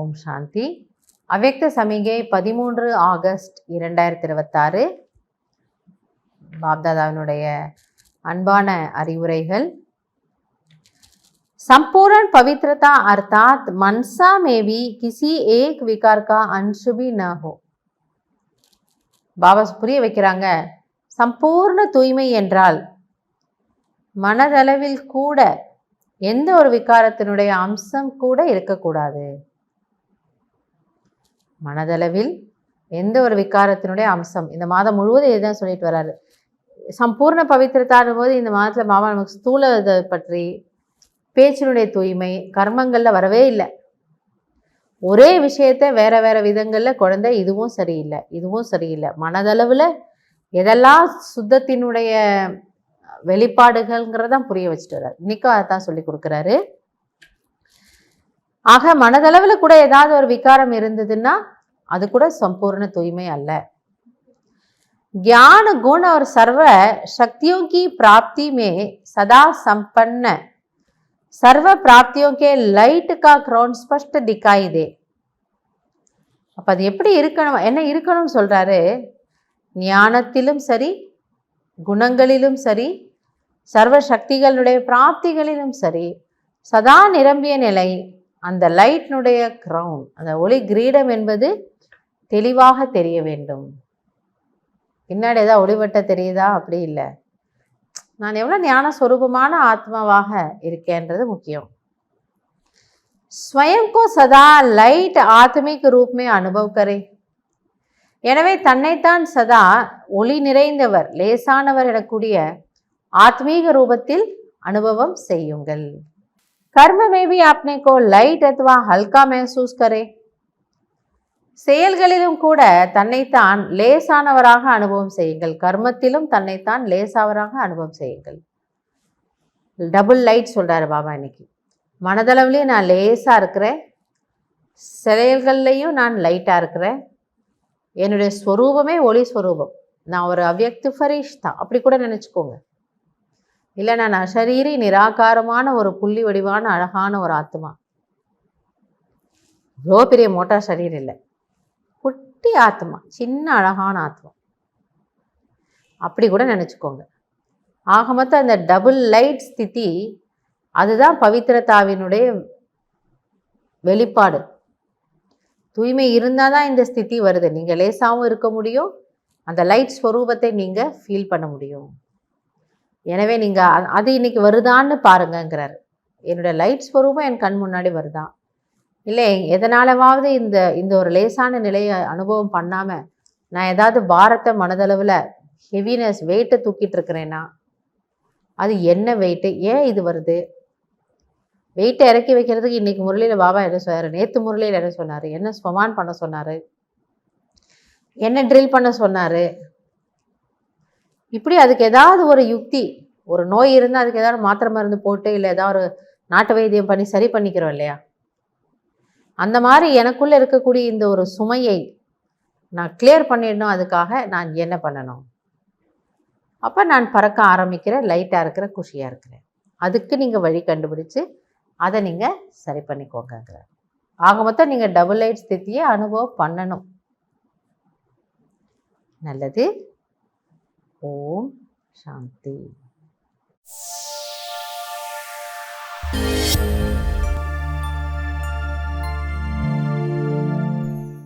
ஓம் சாந்தி. அவ்யக்த சமிகை 13 ஆகஸ்ட் 2026. பாப்தாதாவினுடைய அன்பான அறிவுரைகள். संपूर्ण पवित्रता अर्थात मनसा में भी किसी एक विकार का अंश भी न हो. பாபா புரிய வைக்கிறாங்க, சம்பூர்ண தூய்மை என்றால் மனதளவில் கூட எந்த ஒரு விகாரத்தினுடைய அம்சம் கூட இருக்கக்கூடாது. மனதளவில் எந்த ஒரு விகாரத்தினுடைய அம்சம், இந்த மாதம் முழுவதும் இதுதான் சொல்லிட்டு வர்றாரு. சம்பூர்ண பவித்திரத்தான போது இந்த மாதத்தில் பாபா நமக்கு ஸ்தூல இதை பற்றி, பேச்சினுடைய தூய்மை, கர்மங்கள்ல வரவே இல்லை. ஒரே விஷயத்த வேற வேற விதங்கள்ல குழந்தை இதுவும் சரியில்லை, இதுவும் சரியில்லை. மனதளவுல எதெல்லாம் சுத்தத்தினுடைய வெளிப்பாடுகள்ங்கிறதான் புரிய வச்சுட்டு வர்றாரு. இன்னைக்கும் அதான் சொல்லி கொடுக்குறாரு. ஆக மனதளவுல கூட ஏதாவது ஒரு விகாரம் இருந்ததுன்னா அது கூட சம்பூர்ண தூய்மை அல்ல. ज्ञान गुण और सर्व शक्तियों की प्राप्ति में सदा संपन्न सर्व प्राप्तियों के लाइट का क्राउन स्पष्ट दिखाई दे. அப்ப அது எப்படி இருக்கணும், என்ன இருக்கணும்னு சொல்றாரு. ஞானத்திலும் சரி, குணங்களிலும் சரி, சர்வ சக்திகளுடைய பிராப்திகளிலும் சரி, சதா நிரம்பிய நிலை, அந்த லைட்னுடைய கிரவுன், அந்த ஒளி கிரீடம் என்பது தெளிவாக தெரிய வேண்டும். பின்னாடி ஏதாவது ஒளிவட்ட தெரியுதா? அப்படி இல்லை. நான் எவ்வளோ ஞான ஸ்வரூபமான ஆத்மாவாக இருக்கேன்றது முக்கியம். ஸ்வயம் கோ சதா லைட் ஆத்மிக் ரூப் மே அனுபவ் கரே. எனவே தன்னைத்தான் சதா ஒளி நிறைந்தவர், லேசானவர் எனக்கூடிய ஆத்மீக ரூபத்தில் அனுபவம் செய்யுங்கள். கர்ம may be Apne go light அத்வா ஹல்கா महसूस கரே. செயல்களிலும் கூட தன்னைத்தான் லேசானவராக அனுபவம் செய்யுங்கள். கர்மத்திலும் தன்னைத்தான் லேசாவராக அனுபவம் செய்யுங்கள். டபுள் லைட் சொல்றாரு பாபா இன்னைக்கு. மனதளவுலையும் நான் லேசா இருக்கிறேன், செயல்கள்லையும் நான் லைட்டா இருக்கிறேன். என்னுடைய ஸ்வரூபமே ஒளி ஸ்வரூபம். நான் ஒரு அவ்யக்த ஃபரீஷ் தான், அப்படி கூட நினைச்சுக்கோங்க. இல்லை, நான் அசரீரி நிராகாரமான ஒரு புள்ளி வடிவான அழகான ஒரு ஆத்மா. இவ்வளோ பெரிய மோட்டா சரீரம் இல்லை, குட்டி ஆத்மா, சின்ன அழகான ஆத்மா, அப்படி கூட நினச்சிக்கோங்க. ஆக மொத்தம் அந்த டபுள் லைட் ஸ்திதி அதுதான் பவித்திரதாவினுடைய வெளிப்பாடு. தூய்மை இருந்தால் தான் இந்த ஸ்திதி வருது. நீங்கள் லேசாகவும் இருக்க முடியும், அந்த லைட் ஸ்வரூபத்தை நீங்கள் ஃபீல் பண்ண முடியும். எனவே நீங்கள் அது இன்னைக்கு வருதான்னு பாருங்கங்கிறார். என்னுடைய லைட் ஸ்வரூபம் என் கண் முன்னாடி வருதா, இல்லை எதனாலவாவது இந்த ஒரு லேசான நிலையை அனுபவம் பண்ணாமல் நான் ஏதாவது பாரத்தை மனதளவில் ஹெவினஸ் வெயிட்டை தூக்கிட்டு இருக்கிறேன்னா அது என்ன வெயிட்டு, ஏன் இது வருது? வெயிட்டை இறக்கி வைக்கிறதுக்கு இன்றைக்கி முரளியில் பாபா என்ன சொன்னார், நேற்று முரளியில் என்ன சொன்னார், என்ன ஸ்வமான் பண்ண சொன்னார், என்ன ட்ரில் பண்ண சொன்னார். இப்படி அதுக்கு ஏதாவது ஒரு யுக்தி, ஒரு நோய் இருந்தால் அதுக்கு ஏதாவது மாத்திரை மருந்து போட்டு இல்லை ஏதாவது ஒரு நாட்டு வைத்தியம் பண்ணி சரி பண்ணிக்கிறோம் இல்லையா? அந்த மாதிரி எனக்குள்ளே இருக்கக்கூடிய இந்த ஒரு சுமையை நான் கிளியர் பண்ணிடணும். அதுக்காக நான் என்ன பண்ணணும்? அப்போ நான் பறக்க ஆரம்பிக்கிறேன், லைட்டாக இருக்கிறேன், குஷியாக இருக்கிறேன். அதுக்கு நீங்கள் வழி கண்டுபிடிச்சு அதை நீங்கள் சரி பண்ணிக்கோங்கிற. ஆக மொத்தம் நீங்கள் டபுள் லைட் ஸ்திதியை அனுபவம் பண்ணணும். நல்லது. ஓம் சாந்தி.